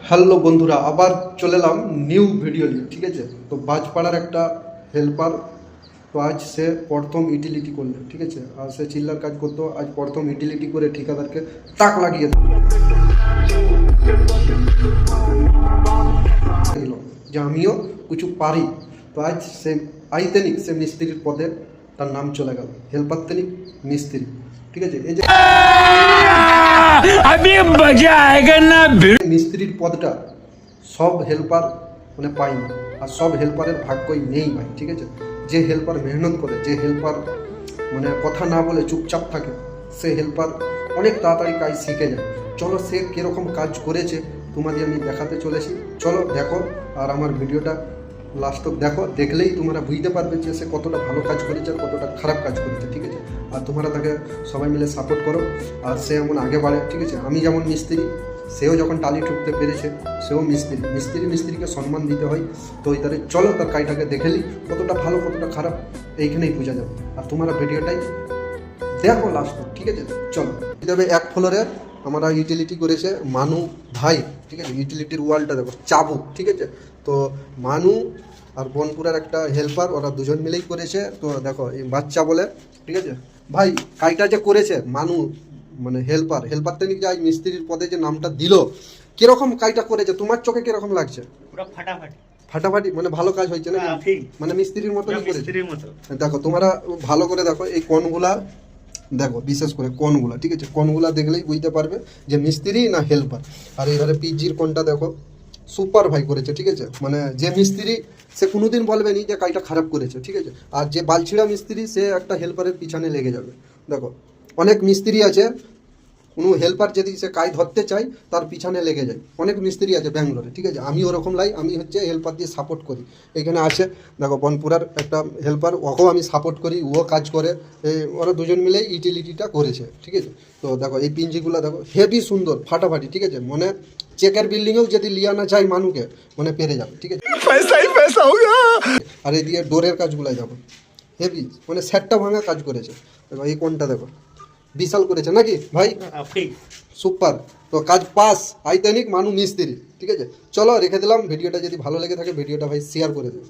Hello বন্ধুরা, আবার চলে এলাম নিউ ভিডিও নিয়ে। ঠিক আছে, তো বাজপাড়ার একটা হেল্পার, তো আজ সে প্রথম ইউটিলিটি করলো। ঠিক আছে, আর সে চিল্লার কাজ করতো, আজ প্রথম ইউটিলিটি করে ঠিকাদারকে তাক লাগিয়ে দিল যে আমিও কিছু পারি। তো আজ সে আইতেনিক সে মিস্ত্রির পদে তার নাম চলে গেল, হেল্পার তেনিক মিস্ত্রি। ঠিক আছে, এই যে মিস্ত্রির পদটা সব হেল্পার মানে পায় না, আর সব হেল্পারের ভাগ্যই নেই ভাই। ঠিক আছে, যে হেল্পার মেহনত করে, যে হেল্পার মানে কথা না বলে চুপচাপ থাকে, সে হেল্পার অনেক তাড়াতাড়ি কাজ শিখে যায়। চলো সে কীরকম কাজ করেছে তোমাদের আমি দেখাতে চলেছি। চলো দেখো, আর আমার ভিডিওটা লাস্ট তক দেখো, দেখলেই তোমরা বুঝতে পারবে যে সে কতটা ভালো কাজ করেছে আর কতটা খারাপ কাজ করেছে। ঠিক আছে, আর তোমরা তাকে সবাই মিলে সাপোর্ট করো, আর সে এমন আগে বাড়ে। ঠিক আছে, আমি যেমন মিস্ত্রি, সেও যখন টালি ঠুকতে পেরেছে, সেও মিস্ত্রিকে সম্মান দিতে হয়। তো ওই তারে চলো তার কাজটাকে দেখেলি কতটা ভালো কতটা খারাপ এইখানেই বোঝা যাবে। আর তোমরা ভিডিওটাই দেখো লাস্ট। ঠিক আছে, চলো। তবে এক ফ্লোরে আমরা ইউটিলিটি করেছে মানু ভাই। ঠিক আছে, ইউটিলিটির ওয়ালটা দেখো চাবুক। ঠিক আছে, তো মানু আর বনপুরের একটা হেল্পার, ওরা দুজন মিলেই করেছে। তো দেখো এই বাচ্চা বলে, ঠিক আছে ভাই, কাজটা যে করেছে মানু মানে হেল্পারটা নিয়ে আজ মিস্ত্রির পদে যে নামটা দিল, কিরকম কাজটা করেছে তোমার চোখে কিরকম লাগছে? পুরো ফাটাফাটি মানে ভালো কাজ হয়েছে না? মানে মিস্ত্রির মতো করেছে। দেখো তোমরা ভালো করে দেখো এই কোণগুলা দেখো, বিশেষ করে কোণগুলা। ঠিক আছে, কোণগুলা দেখলেই বুঝতে পারবে যে মিস্ত্রি না হেল্পার। আর এবারে পিজির কোণটা দেখো, সুপার ভাই করেছে। ঠিক আছে, মানে যে মিস্ত্রি সে কোনোদিন বলবে নি যে কাজটা খারাপ করেছে। ঠিক আছে, আর যে বালছিড়া মিস্ত্রি সে একটা হেল্পারের পিছনে লেগে যাবে। দেখো অনেক মিস্ত্রি আছে, কোনো হেল্পার যদি সে কাজ ধরতে চায় তার পিছনে লেগে যায়, অনেক মিস্ত্রি আছে ব্যাঙ্গালোরে। ঠিক আছে, আমি ওরকম লাই, আমি হচ্ছে হেল্পার দিয়ে সাপোর্ট করি। এখানে আছে দেখো বনপুরার একটা হেল্পার, ওকেও আমি সাপোর্ট করি, ও কাজ করে। ওরা দুজন মিলেই ইউটিলিটিটা করেছে। ঠিক আছে, তো দেখো এই পিঞ্জিগুলো দেখো হেভি সুন্দর ফাটাফাটি। ঠিক আছে, মানে চেকের বিল্ডিংয়েও যদি লিয়ানা চাই মানুষকে মানে পেরে যাবে। ঠিক আছে, আর এই দিয়ে ডোরের কাজগুলাই দেখো হেভি, মানে সেটটা ভাঙা কাজ করেছে। দেখো এই কোনটা দেখো বিশাল করেছে নাকি ভাই, সুপার। তো কাজ পাস আইতেনিক মানু মিস্ত্রি। ঠিক আছে, চলো রেখে দিলাম। ভিডিওটা যদি ভালো লেগে থাকে ভিডিওটা ভাই শেয়ার করে দেবে।